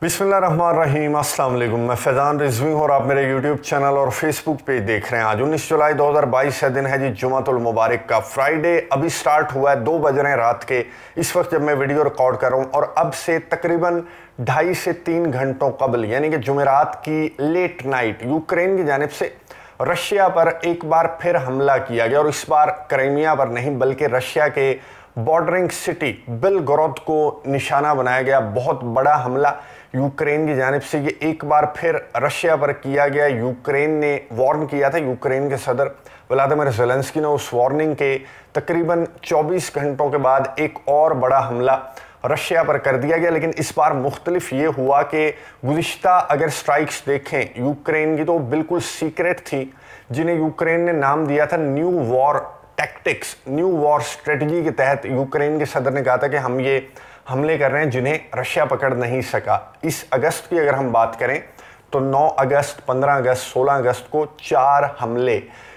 बिस्मिल्लाहिर्रहमानिर्रहीम, अस्सलाम वालेकुम। मैं फैज़ान रिजवी हूँ और आप मेरे यूट्यूब चैनल और फेसबुक पेज देख रहे हैं। आज 19 जुलाई 2022 है, दिन है जी जुमातुल मुबारक का। फ्राइडे अभी स्टार्ट हुआ है, 2 बज रहे हैं रात के इस वक्त जब मैं वीडियो रिकॉर्ड कर रहा हूँ। और अब से तकरीबन 2.5 से 3 घंटों कबल यानी कि जुमेरात की लेट नाइट यूक्रेन की जानिब से रशिया पर एक बार फिर हमला किया गया। और इस बार क्राइमिया पर नहीं बल्कि रशिया के बॉर्डरिंग सिटी बिलगोरोद को निशाना बनाया गया। बहुत बड़ा हमला यूक्रेन की जानिब से ये एक बार फिर रशिया पर किया गया। यूक्रेन ने वार्न किया था, यूक्रेन के सदर व्लादिमीर ज़ेलेंस्की ने उस वार्निंग के तकरीबन 24 घंटों के बाद एक और बड़ा हमला रशिया पर कर दिया गया। लेकिन इस बार मुख्तलिफ ये हुआ कि गुज़िश्ता अगर स्ट्राइक्स देखें यूक्रेन की तो बिल्कुल सीक्रेट थी, जिन्हें यूक्रेन ने नाम दिया था new war tactics, new war strategy के तहत यूक्रेन के सदर ने कहा था कि हम ये हमले कर रहे हैं जिन्हें रशिया पकड़ नहीं सका। इस अगस्त की अगर हम बात करें तो 9 अगस्त, 15 अगस्त, 16 अगस्त को 4 हमले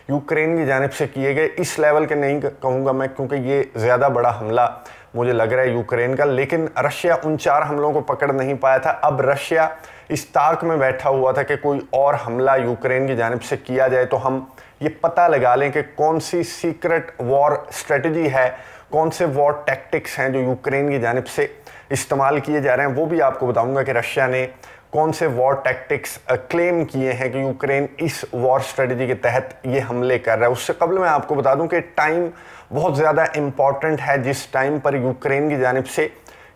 यूक्रेन की जानिब से किए गए। इस लेवल के नहीं कहूँगा मैं क्योंकि ये ज़्यादा बड़ा हमला मुझे लग रहा है यूक्रेन का, लेकिन रशिया उन 4 हमलों को पकड़ नहीं पाया था। अब रशिया इस ताक में बैठा हुआ था कि कोई और हमला यूक्रेन की जानिब से किया जाए तो हम ये पता लगा लें कि कौन सी सीक्रेट वॉर स्ट्रेटजी है, कौन से वॉर टैक्टिक्स हैं जो यूक्रेन की जानिब से इस्तेमाल किए जा रहे हैं। वो भी आपको बताऊंगा कि रशिया ने कौन से वॉर टैक्टिक्स क्लेम किए हैं कि यूक्रेन इस वॉर स्ट्रेटजी के तहत ये हमले कर रहा है। उससे कबल मैं आपको बता दूं कि टाइम बहुत ज़्यादा इम्पॉर्टेंट है। जिस टाइम पर यूक्रेन की जानिब से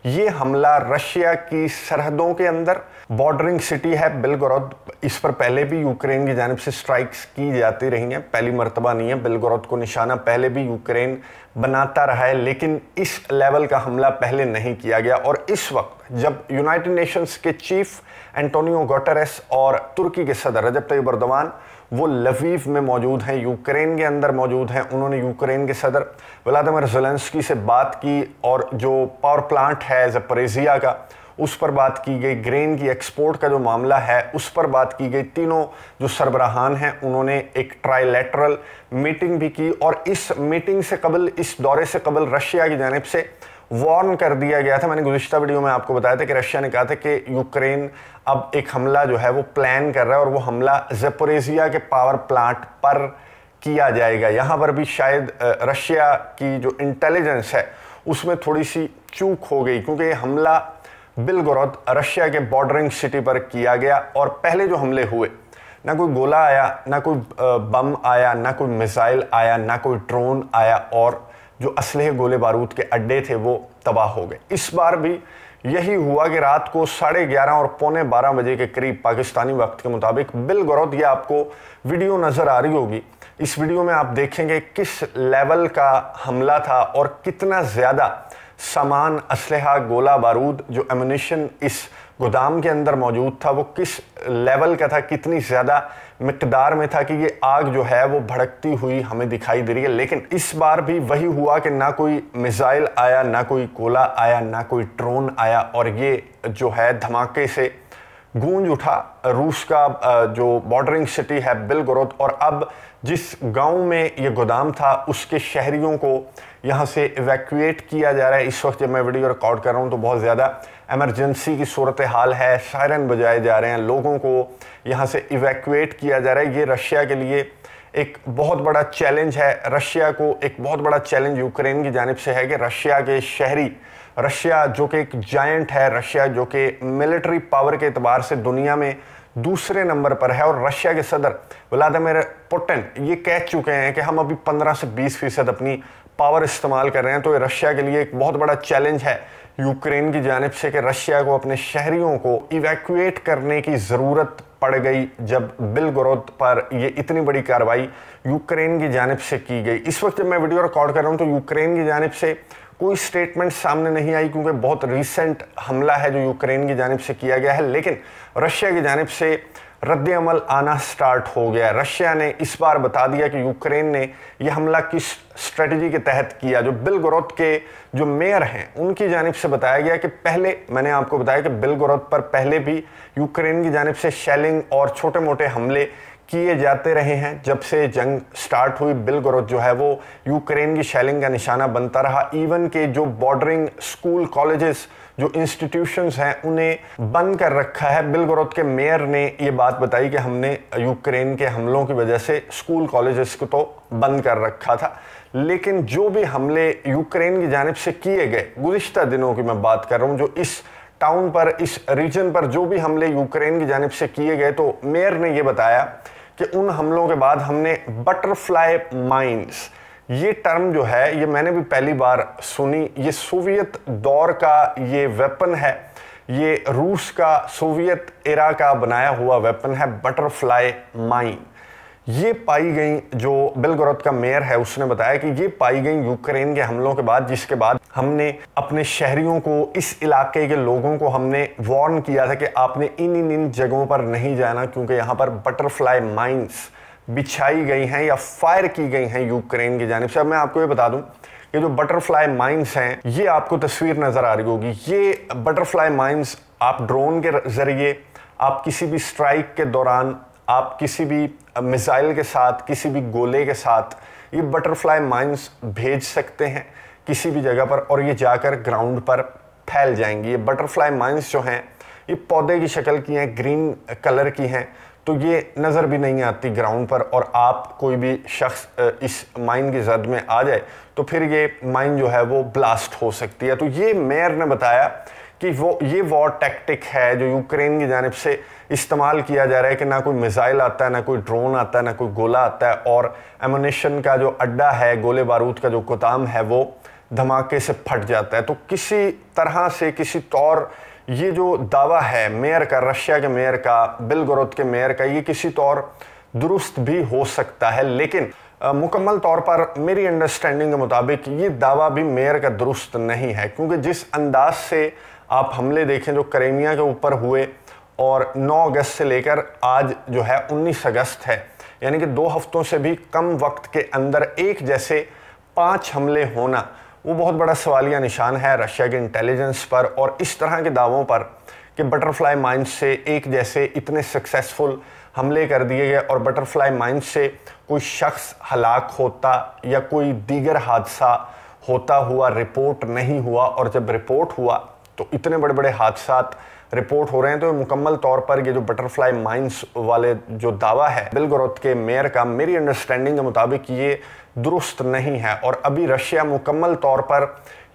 ये हमला रशिया की सरहदों के अंदर बॉर्डरिंग सिटी है बिलगोरोद, इस पर पहले भी यूक्रेन की जानिब से स्ट्राइक्स की जाती रही हैं, पहली मर्तबा नहीं है। बिलगोरोद को निशाना पहले भी यूक्रेन बनाता रहा है, लेकिन इस लेवल का हमला पहले नहीं किया गया। और इस वक्त जब यूनाइटेड नेशंस के चीफ एंटोनियो गुटेरेस और तुर्की के सदर रजब तैयब एर्दोगान वो लवीव में मौजूद हैं, यूक्रेन के अंदर मौजूद हैं, उन्होंने यूक्रेन के सदर व्लादिमीर ज़ेलेंस्की से बात की और जो पावर प्लांट है ज़पोरिज़िया का उस पर बात की गई, ग्रेन की एक्सपोर्ट का जो मामला है उस पर बात की गई। तीनों जो सरबराहान हैं उन्होंने एक ट्राइलेटरल मीटिंग भी की। और इस मीटिंग से कबल, इस दौरे से कबल रशिया की जानिब से वार्न कर दिया गया था। मैंने गुज़िश्ता वीडियो में आपको बताया था कि रशिया ने कहा था कि यूक्रेन अब एक हमला जो है वो प्लान कर रहा है और वो हमला ज़पोरिज़िया के पावर प्लांट पर किया जाएगा। यहाँ पर भी शायद रशिया की जो इंटेलिजेंस है उसमें थोड़ी सी चूक हो गई, क्योंकि ये हमला बिलगोरोद रशिया के बॉर्डरिंग सिटी पर किया गया। और पहले जो हमले हुए ना कोई गोला आया, ना कोई बम आया, ना कोई मिसाइल आया, ना कोई ड्रोन आया, और जो असलहे गोले बारूद के अड्डे थे वो तबाह हो गए। इस बार भी यही हुआ कि रात को 11:30 और 11:45 बजे के करीब पाकिस्तानी वक्त के मुताबिक बिलगोरोद, ये आपको वीडियो नज़र आ रही होगी, इस वीडियो में आप देखेंगे किस लेवल का हमला था और कितना ज़्यादा सामान, असलहा, गोला बारूद, जो एमुनिशन इस गोदाम के अंदर मौजूद था वो किस लेवल का था, कितनी ज़्यादा मिकदार में था कि ये आग जो है वो भड़कती हुई हमें दिखाई दे रही है। लेकिन इस बार भी वही हुआ कि ना कोई मिसाइल आया, ना कोई गोला आया, ना कोई ड्रोन आया, और ये जो है धमाके से गूंज उठा रूस का जो बॉर्डरिंग सिटी है बिलगोरोद। और अब जिस गांव में ये गोदाम था उसके शहरियों को यहाँ से इवैक्यूएट किया जा रहा है। इस वक्त जब मैं वीडियो रिकॉर्ड कर रहा हूँ तो बहुत ज़्यादा एमरजेंसी की सूरत हाल है, सायरन बजाए जा रहे हैं, लोगों को यहाँ से इवैक्यूएट किया जा रहा है। ये रशिया के लिए एक बहुत बड़ा चैलेंज है। रशिया को एक बहुत बड़ा चैलेंज यूक्रेन की जानिब से है कि रशिया के शहरी, रशिया जो कि एक जायंट है, रशिया जो कि मिलिट्री पावर के एतबार से दुनिया में दूसरे नंबर पर है, और रशिया के सदर व्लादिमीर पुतिन ये कह चुके हैं कि हम अभी 15 से 20% अपनी पावर इस्तेमाल कर रहे हैं। तो ये रशिया के लिए एक बहुत बड़ा चैलेंज है यूक्रेन की जानिब से कि रशिया को अपने शहरियों को इवैक्यूएट करने की ज़रूरत पड़ गई जब बिलगोरोद पर ये इतनी बड़ी कार्रवाई यूक्रेन की जानिब से की गई। इस वक्त जब मैं वीडियो रिकॉर्ड कर रहा हूँ तो यूक्रेन की जानिब से कोई स्टेटमेंट सामने नहीं आई, क्योंकि बहुत रिसेंट हमला है जो यूक्रेन की जानिब से किया गया है। लेकिन रशिया की जानिब से रद्द अमल आना स्टार्ट हो गया। रशिया ने इस बार बता दिया कि यूक्रेन ने यह हमला किस स्ट्रेटजी के तहत किया। जो बिलगोरोद के जो मेयर हैं उनकी जानिब से बताया गया कि पहले, मैंने आपको बताया कि बिलगोरोद पर पहले भी यूक्रेन की जानिब से शेलिंग और छोटे मोटे हमले किए जाते रहे हैं। जब से जंग स्टार्ट हुई बिलगोरोद जो है वो यूक्रेन की शेलिंग का निशाना बनता रहा। इवन के जो बॉर्डरिंग स्कूल, कॉलेजेस जो इंस्टीट्यूशंस हैं उन्हें बंद कर रखा है। बिलगोरोद के मेयर ने ये बात बताई कि हमने यूक्रेन के हमलों की वजह से स्कूल कॉलेजेस को तो बंद कर रखा था, लेकिन जो भी हमले यूक्रेन की जानिब से किए गए, गुज़िश्ता दिनों की मैं बात कर रहा हूँ, जो इस टाउन पर, इस रीजन पर जो भी हमले यूक्रेन की जानिब से किए गए, तो मेयर ने ये बताया कि उन हमलों के बाद हमने बटरफ्लाई माइन्स, ये टर्म जो है ये मैंने भी पहली बार सुनी। ये सोवियत दौर का ये वेपन है, ये रूस का सोवियत एरा का बनाया हुआ वेपन है बटरफ्लाई माइन। ये पाई गई, जो बिलगोरोद का मेयर है उसने बताया कि ये पाई गई यूक्रेन के हमलों के बाद, जिसके बाद हमने अपने शहरियों को, इस इलाके के लोगों को हमने वार्न किया था कि आपने इन जगहों पर नहीं जाना, क्योंकि यहाँ पर बटरफ्लाई माइन्स बिछाई गई हैं या फायर की गई हैं यूक्रेन की जानिब से। अब मैं आपको ये बता दूं कि जो बटरफ्लाई माइन्स हैं, ये आपको तस्वीर नज़र आ रही होगी, ये बटरफ्लाई माइन्स आप ड्रोन के ज़रिए, आप किसी भी स्ट्राइक के दौरान, आप किसी भी मिसाइल के साथ, किसी भी गोले के साथ ये बटरफ्लाई माइन्स भेज सकते हैं किसी भी जगह पर, और ये जाकर ग्राउंड पर फैल जाएंगी। ये बटरफ्लाई माइन्स जो हैं ये पौधे की शक्ल की हैं, ग्रीन कलर की हैं, तो ये नज़र भी नहीं आती ग्राउंड पर, और आप कोई भी शख्स इस माइन की जद में आ जाए तो फिर ये माइन जो है वो ब्लास्ट हो सकती है। तो ये मेयर ने बताया कि ये वॉर टैक्टिक है जो यूक्रेन की जानिब से इस्तेमाल किया जा रहा है कि ना कोई मिसाइल आता है, ना कोई ड्रोन आता है, ना कोई गोला आता है, और एमुनेशन का जो अड्डा है, गोले बारूद का जो गोदाम है, वो धमाके से फट जाता है। तो किसी तरह से, किसी तौर, ये जो दावा है मेयर का, रशिया के मेयर का, बिलगोरोद के मेयर का, ये किसी तौर दुरुस्त भी हो सकता है, लेकिन मुकम्मल तौर पर मेरी अंडरस्टैंडिंग के मुताबिक ये दावा भी मेयर का दुरुस्त नहीं है, क्योंकि जिस अंदाज से आप हमले देखें जो क्रीमिया के ऊपर हुए, और 9 अगस्त से लेकर आज जो है 19 अगस्त है, यानी कि 2 हफ्तों से भी कम वक्त के अंदर एक जैसे 5 हमले होना, वो बहुत बड़ा सवालिया निशान है रशिया के इंटेलिजेंस पर, और इस तरह के दावों पर कि बटरफ्लाई माइन से एक जैसे इतने सक्सेसफुल हमले कर दिए गए, और बटरफ्लाई माइन से कोई शख्स हलाक होता या कोई दीगर हादसा होता हुआ रिपोर्ट नहीं हुआ, और जब रिपोर्ट हुआ तो इतने बड़े बड़े हादसात रिपोर्ट हो रहे हैं। तो मुकम्मल तौर पर ये जो बटरफ्लाई माइन्स वाले जो दावा है बिलगोरोद के मेयर का, मेरी अंडरस्टैंडिंग के मुताबिक ये दुरुस्त नहीं है, और अभी रशिया मुकम्मल तौर पर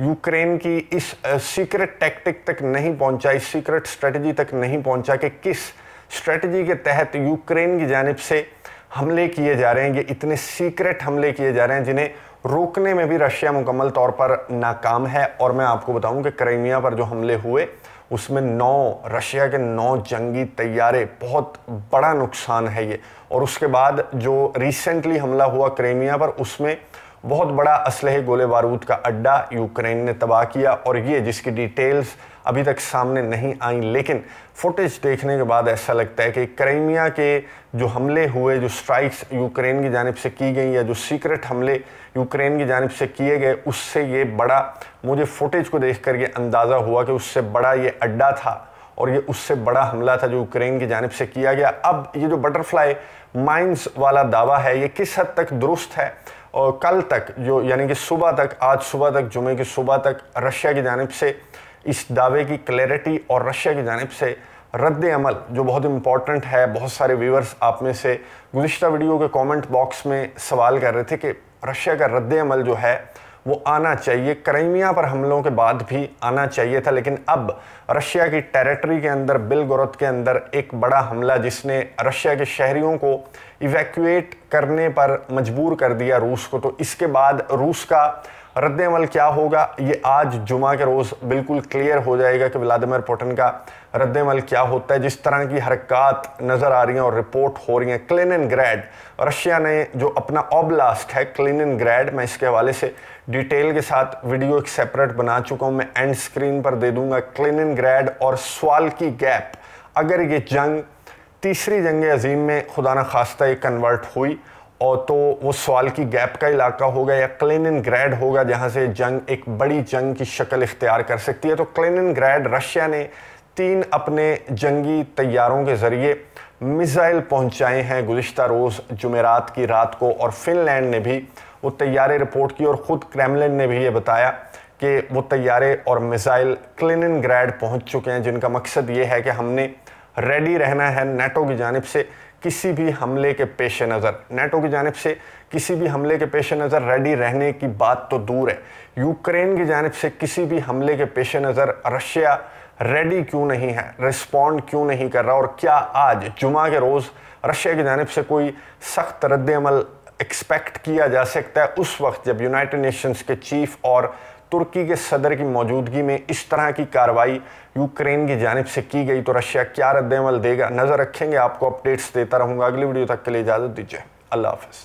यूक्रेन की इस सीक्रेट टैक्टिक तक नहीं पहुंचा, इस सीक्रेट स्ट्रेटजी तक नहीं पहुंचा कि किस स्ट्रेटजी के तहत यूक्रेन की जानिब से हमले किए जा रहे हैं। ये इतने सीक्रेट हमले किए जा रहे हैं जिन्हें रोकने में भी रशिया मुकम्मल तौर पर नाकाम है। और मैं आपको बताऊं कि क्रीमिया पर जो हमले हुए उसमें 9 रशिया के 9 जंगी तैयारे, बहुत बड़ा नुकसान है ये। और उसके बाद जो रिसेंटली हमला हुआ क्रीमिया पर, उसमें बहुत बड़ा असलहे गोले बारूद का अड्डा यूक्रेन ने तबाह किया, और ये जिसकी डिटेल्स अभी तक सामने नहीं आई, लेकिन फुटेज देखने के बाद ऐसा लगता है कि क्रीमिया के जो हमले हुए, जो स्ट्राइक्स यूक्रेन की जानिब से की गई, या जो सीक्रेट हमले यूक्रेन की जानिब से किए गए, उससे ये बड़ा, मुझे फुटेज को देखकर ये अंदाज़ा हुआ कि उससे बड़ा ये अड्डा था, और ये उससे बड़ा हमला था जो यूक्रेन की जानिब से किया गया। अब ये जो बटरफ्लाई माइन्स वाला दावा है ये किस हद तक दुरुस्त है, और कल तक जो, यानी कि सुबह तक, आज सुबह तक, जुमे की सुबह तक रशिया की जानिब से इस दावे की क्लैरिटी और रशिया की जानिब से रद्द अमल जो बहुत इंपॉर्टेंट है। बहुत सारे व्यूअर्स आप में से गुज़िश्ता वीडियो के कमेंट बॉक्स में सवाल कर रहे थे कि रशिया का रद्द अमल जो है वो आना चाहिए, क्रीमिया पर हमलों के बाद भी आना चाहिए था, लेकिन अब रशिया की टेरिटरी के अंदर, बिलगोरोद के अंदर एक बड़ा हमला जिसने रशिया के शहरियों को इवैक्यूएट करने पर मजबूर कर दिया रूस को। तो इसके बाद रूस का रद्द अमल क्या होगा, ये आज जुमा के रोज़ बिल्कुल क्लियर हो जाएगा कि व्लादिमीर पुतिन का रद्द अमल क्या होता है। जिस तरह की हरकत नज़र आ रही हैं और रिपोर्ट हो रही हैं, क्लिनिनग्राड, रशिया ने जो अपना ओब्लास्ट है क्लिनिनग्राड, मैं इसके हवाले से डिटेल के साथ वीडियो एक सेपरेट बना चुका हूँ, मैं एंड स्क्रीन पर दे दूंगा। क्लिनिनग्राड और स्वाल्की गैप, अगर ये जंग तीसरी जंग अजीम में खुदा न खास्ता ये कन्वर्ट हुई, और तो वो स्वाल्की गैप का इलाका होगा या क्लिनिनग्राड होगा जहाँ से जंग एक बड़ी जंग की शक्ल इख्तियार कर सकती है। तो क्लिनिनग्राड रशिया ने 3 अपने जंगी तैयारों के ज़रिए मिसाइल पहुंचाए हैं गुज़िश्ता रोज़ जुमेरात की रात को, और फिनलैंड ने भी वो तैयारे रिपोर्ट की, और ख़ुद क्रेमलिन ने भी ये बताया कि वो तैयारे और मिसाइल कलिनिनग्राड पहुंच चुके हैं, जिनका मकसद ये है कि हमने रेडी रहना है नेटो की जानिब से किसी भी हमले के पेश नज़र। नेटो की जानिब से किसी भी हमले के पेश नज़र रेडी रहने की बात तो दूर है, यूक्रेन की जानिब से किसी भी हमले के पेश नज़र रशिया रेडी क्यों नहीं है, रिस्पॉन्ड क्यों नहीं कर रहा। और क्या आज जुमा के रोज़ रशिया की जानिब से कोई सख्त रद्द-ए-अमल एक्सपेक्ट किया जा सकता है उस वक्त जब यूनाइटेड नेशंस के चीफ और तुर्की के सदर की मौजूदगी में इस तरह की कार्रवाई यूक्रेन की जानिब से की गई, तो रशिया क्या रद्द-ए-अमल देगा, नज़र रखेंगे। आपको अपडेट्स देता रहूँगा। अगली वीडियो तक के लिए इजाज़त दीजिए। अल्लाह हाफ़िज़।